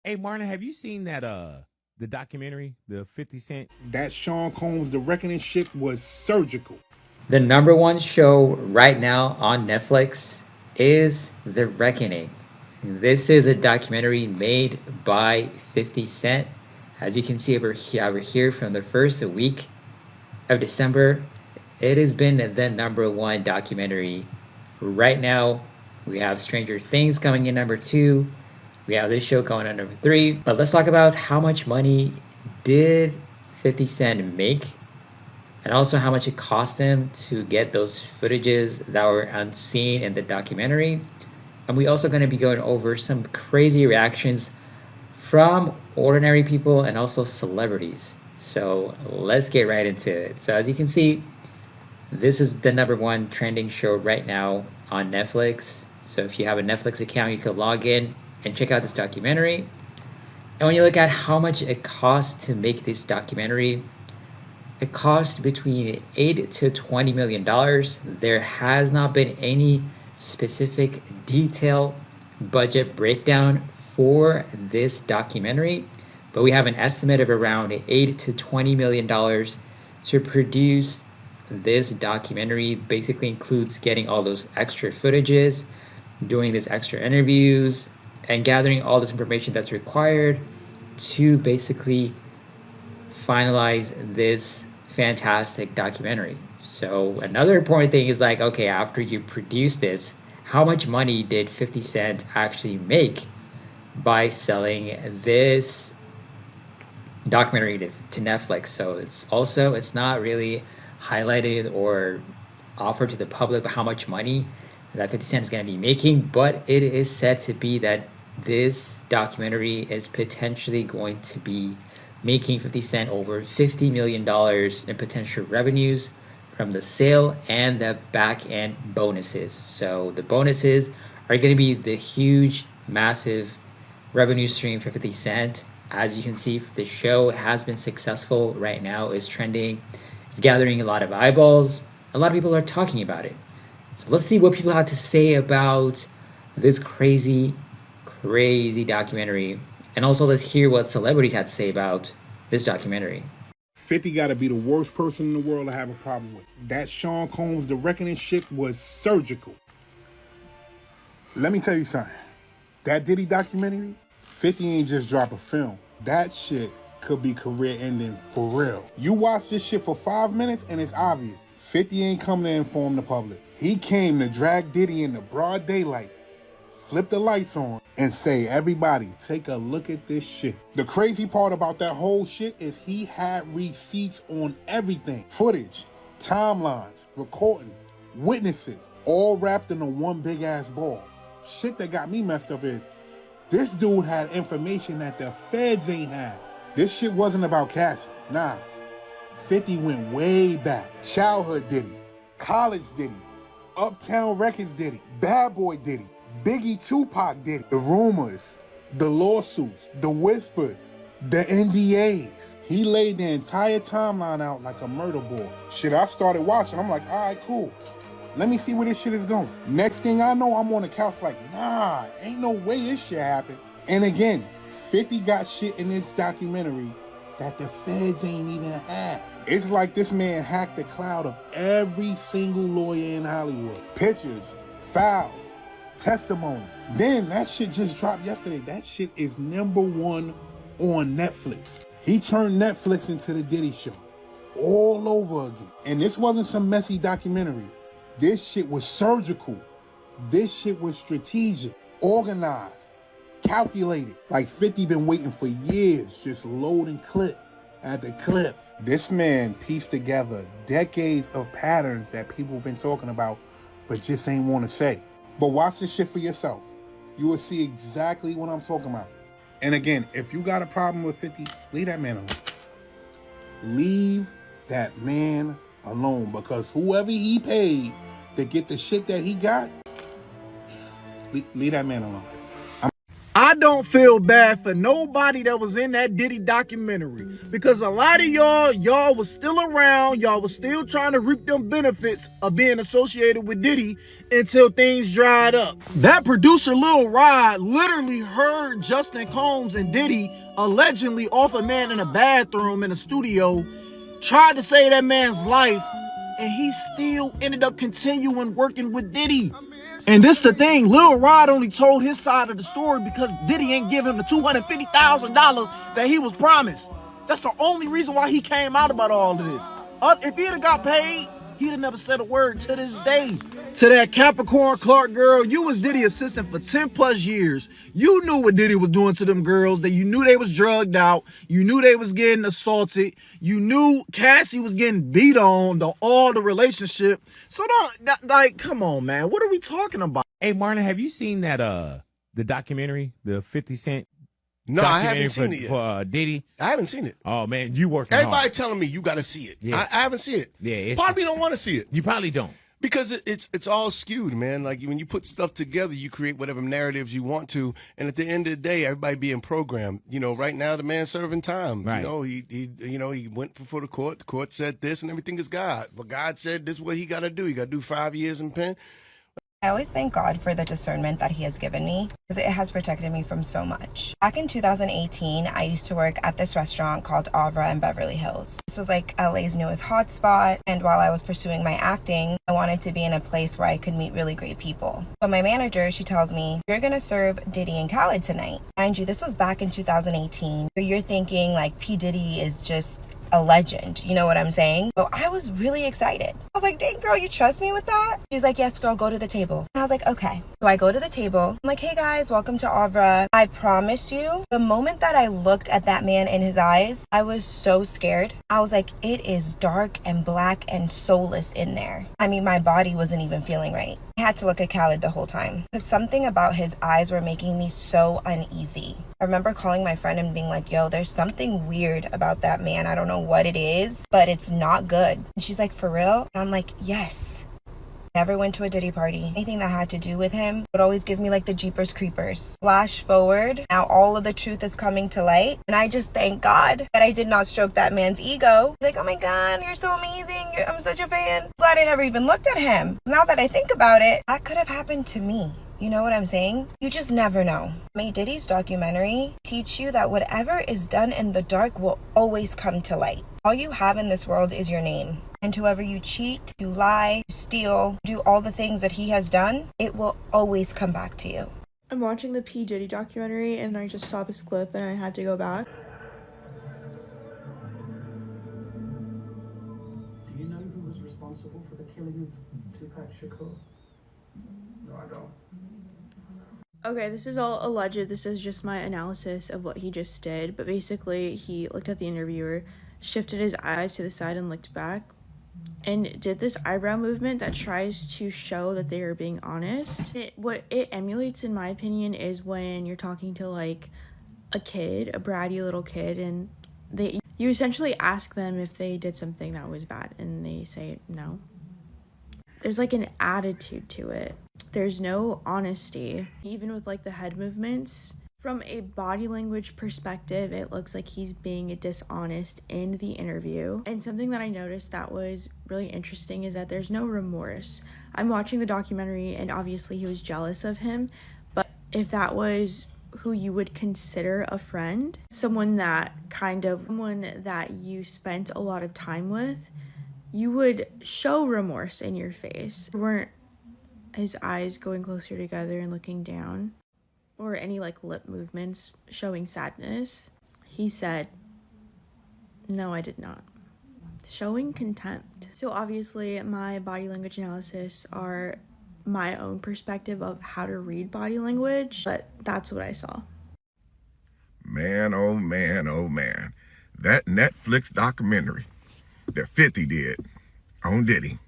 Hey Marlon, have you seen that the documentary, the 50 Cent? That Sean Combs The Reckoning shit was surgical. The number one show right now on Netflix is The Reckoning. This is a documentary made by 50 Cent. As you can see over here from the first week of December, it has been the number one documentary. Right now, we have Stranger Things coming in number two. We have this show going on number three. But let's talk about how much money did 50 Cent make, and also how much it cost him to get those footages that were unseen in the documentary. And we also going to be going over some crazy reactions from ordinary people and also celebrities. So let's get right into it. So as you can see, this is the number one trending show right now on Netflix. So if you have a Netflix account, you can log in and check out this documentary. And when you look at how much it costs to make this documentary, it cost between $8 to $20 million. There has not been any specific detail budget breakdown for this documentary, but we have an estimate of around $8 to $20 million to produce this documentary. Basically includes getting all those extra footages, doing these extra interviews, and gathering all this information that's required to basically finalize this fantastic documentary. So another important thing is like, okay, after you produce this, how much money did 50 Cent actually make by selling this documentary to Netflix? So it's not really highlighted or offered to the public how much money that 50 Cent is going to be making, but it is said to be that this documentary is potentially going to be making 50 Cent over $50 million in potential revenues from the sale and the back end bonuses. So the bonuses are going to be the huge, massive revenue stream for 50 Cent. As you can see, the show has been successful right now, is trending, it's gathering a lot of eyeballs. A lot of people are talking about it. So let's see what people have to say about this crazy documentary. And also let's hear what celebrities have to say about this documentary. 50 gotta be the worst person in the world to have a problem with. That Sean Combs The Reckoning shit was surgical. Let me tell you something. That Diddy documentary, 50 ain't just drop a film. That shit could be career ending for real. You watch this shit for 5 minutes and it's obvious. 50 ain't come to inform the public. He came to drag Diddy in the broad daylight, flip the lights on, and say, everybody, take a look at this shit. The crazy part about that whole shit is he had receipts on everything. Footage, timelines, recordings, witnesses, all wrapped into one big ass ball. Shit that got me messed up is, this dude had information that the feds ain't had. This shit wasn't about cash. Nah. 50 went way back. Childhood Diddy, college Diddy, Uptown Records Diddy, Bad Boy Diddy, Biggie Tupac Diddy, the rumors, the lawsuits, the whispers, the NDAs. He laid the entire timeline out like a murder board. Shit, I started watching. I'm like, all right, cool. Let me see where this shit is going. Next thing I know, I'm on the couch like, nah, ain't no way this shit happened. And again, 50 got shit in this documentary that the feds ain't even had. It's like this man hacked the cloud of every single lawyer in Hollywood. Pictures, files, testimony. Then that shit just dropped yesterday. That shit is number one on Netflix. He turned Netflix into the Diddy show all over again. And this wasn't some messy documentary. This shit was surgical. This shit was strategic, organized, calculated. Like 50 been waiting for years, just loading clip after clip. This man pieced together decades of patterns that people been talking about, but just ain't want to say. But watch this shit for yourself. You will see exactly what I'm talking about. And again, if you got a problem with 50, leave that man alone. Leave that man alone, because whoever he paid to get the shit that he got, leave that man alone. I don't feel bad for nobody that was in that Diddy documentary, because a lot of y'all was still around. Y'all was still trying to reap them benefits of being associated with Diddy until things dried up. That producer Lil Rod literally heard Justin Combs and Diddy allegedly off a man in a bathroom in a studio, tried to save that man's life, and he still ended up continuing working with Diddy. And this the thing, Lil Rod only told his side of the story because Diddy ain't give him the $250,000 that he was promised. That's the only reason why he came out about all of this. If he'd have got paid, he'd have never said a word to this day. To that Capricorn Clark girl, you was Diddy assistant for 10 plus years. You knew what Diddy was doing to them girls. That you knew they was drugged out. You knew they was getting assaulted. You knew Cassie was getting beat on all the relationship. So like, come on, man. What are we talking about? Hey, Marlon, have you seen that the documentary, the 50 Cent? No, I haven't seen it yet. For Diddy? I haven't seen it. Oh, man, you working Everybody hard. telling me you got to see it. Yeah. I haven't seen it. Yeah, Part of me don't want to see it. You probably don't. Because it's all skewed, man. Like when you put stuff together, you create whatever narratives you want to, and at the end of the day, everybody being programmed. You know, right now the man's serving time. Right. You know, he went before the court. The court said this, and everything is God. But God said this is what he got to do. He got to do 5 years in pen. I always thank God for the discernment that he has given me, because it has protected me from so much. Back in 2018, I used to work at this restaurant called Avra in Beverly Hills. This was like LA's newest hotspot, and while I was pursuing my acting, I wanted to be in a place where I could meet really great people. But my manager, she tells me, you're gonna serve Diddy and Khaled tonight. Mind you, this was back in 2018. You're thinking like P. Diddy is just a legend, you know what I'm saying? So I was really excited. I was like, dang girl, you trust me with that? She's like, yes girl, go to the table. And I was like, okay. So I go to the table. I'm like, hey guys, welcome to Avra. I promise you, the moment that I looked at that man in his eyes, I was so scared. I was like, it is dark and black and soulless in there. I mean, my body wasn't even feeling right. I had to look at Khaled the whole time, because something about his eyes were making me so uneasy. I remember calling my friend and being like, yo, there's something weird about that man. I don't know what it is, but it's not good. And she's like, for real? And I'm like, yes. Never went to a Diddy party. Anything that had to do with him would always give me like the Jeepers Creepers. Flash forward, now all of the truth is coming to light. And I just thank God that I did not stroke that man's ego. Like, oh my God, you're so amazing. I'm such a fan. Glad I never even looked at him. Now that I think about it, that could have happened to me. You know what I'm saying? You just never know. May Diddy's documentary teach you that whatever is done in the dark will always come to light. All you have in this world is your name. And whoever you cheat, you lie, you steal, do all the things that he has done, it will always come back to you. I'm watching the P. Diddy documentary and I just saw this clip and I had to go back. Do you know who was responsible for the killing of Tupac Shakur? No, I don't. Okay, this is all alleged. This is just my analysis of what he just did. But basically, he looked at the interviewer, shifted his eyes to the side and looked back, and did this eyebrow movement that tries to show that they are being honest. What it emulates, in my opinion, is when you're talking to like a kid, a bratty little kid, and you essentially ask them if they did something that was bad, and they say no. There's like an attitude to it. There's no honesty. Even with like the head movements, from a body language perspective, it looks like he's being dishonest in the interview. And something that I noticed that was really interesting is that there's no remorse. I'm watching the documentary and obviously he was jealous of him, but if that was who you would consider a friend, someone that you spent a lot of time with, you would show remorse in your face. Weren't his eyes going closer together and looking down, or any like lip movements showing sadness. He said, no, I did not. Showing contempt. So obviously my body language analysis are my own perspective of how to read body language, but that's what I saw. Man, oh man, oh man. That Netflix documentary that 50 did on Diddy,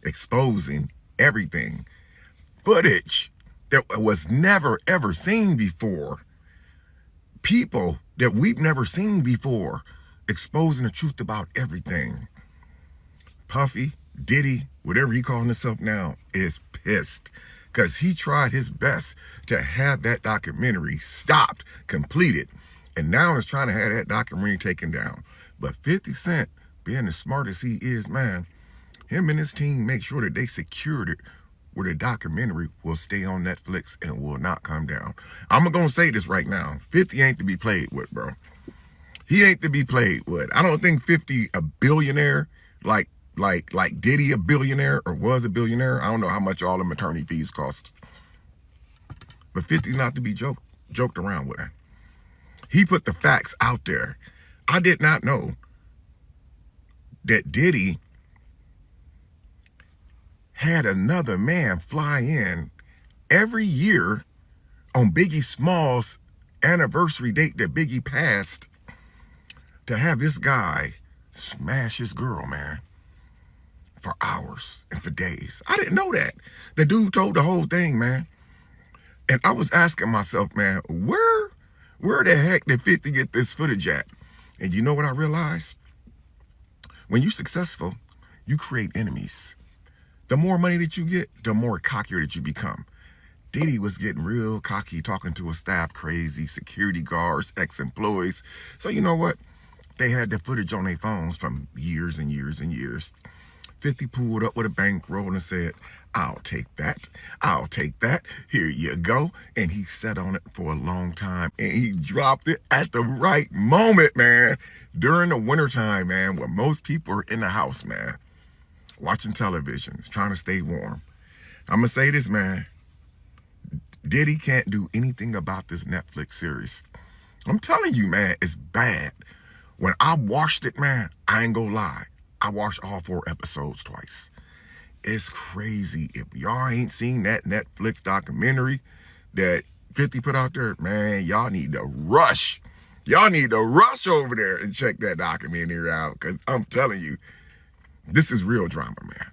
exposing everything, footage that was never ever seen before, people that we've never seen before, exposing the truth about everything. Puffy, Diddy, whatever he calling himself now, is pissed. because he tried his best to have that documentary stopped, completed, and now is trying to have that documentary taken down. But 50 Cent, being as smart as he is, man, him and his team make sure that they secured it where the documentary will stay on Netflix and will not come down. I'm going to say this right now. 50 ain't to be played with, bro. He ain't to be played with. I don't think 50 a billionaire like Diddy a billionaire or was a billionaire. I don't know how much all them attorney fees cost. But 50's not to be joked around with. He put the facts out there. I did not know that Diddy had another man fly in every year on Biggie Smalls' anniversary date that Biggie passed to have this guy smash his girl, man, for hours and for days. I didn't know that. The dude told the whole thing, man. And I was asking myself, man, where the heck did 50 get this footage at? And you know what I realized? When you're successful, you create enemies. The more money that you get, the more cockier that you become. Diddy was getting real cocky, talking to his staff crazy, security guards, ex-employees. So you know what? They had the footage on their phones from years and years and years. 50 pulled up with a bankroll and said, I'll take that. I'll take that. Here you go. And he sat on it for a long time. And he dropped it at the right moment, man. During the wintertime, man, when most people are in the house, man, watching television, trying to stay warm. I'm going to say this, man. Diddy can't do anything about this Netflix series. I'm telling you, man, it's bad. When I watched it, man, I ain't gonna lie. I watched all 4 episodes twice. It's crazy. If y'all ain't seen that Netflix documentary that 50 put out there, man, y'all need to rush. Y'all need to rush over there and check that documentary out, because I'm telling you, this is real drama, man.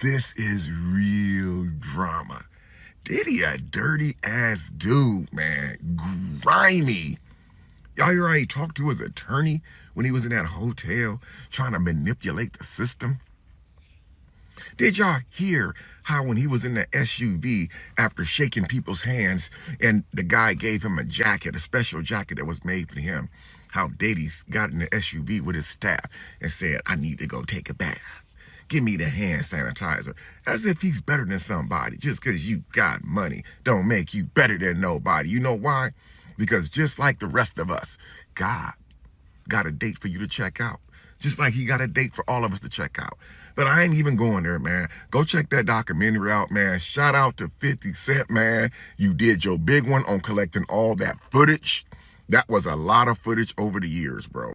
This is real drama. Diddy a dirty ass dude, man. Grimy. Y'all hear how he talked to his attorney when he was in that hotel trying to manipulate the system? Did y'all hear how when he was in the SUV after shaking people's hands and the guy gave him a jacket, a special jacket that was made for him, how Diddy's got in the SUV with his staff and said, I need to go take a bath. Give me the hand sanitizer. As if he's better than somebody. Just because you got money don't make you better than nobody. You know why? Because just like the rest of us, God got a date for you to check out. Just like he got a date for all of us to check out. But I ain't even going there, man. Go check that documentary out, man. Shout out to 50 Cent, man. You did your big one on collecting all that footage. That was a lot of footage over the years, bro.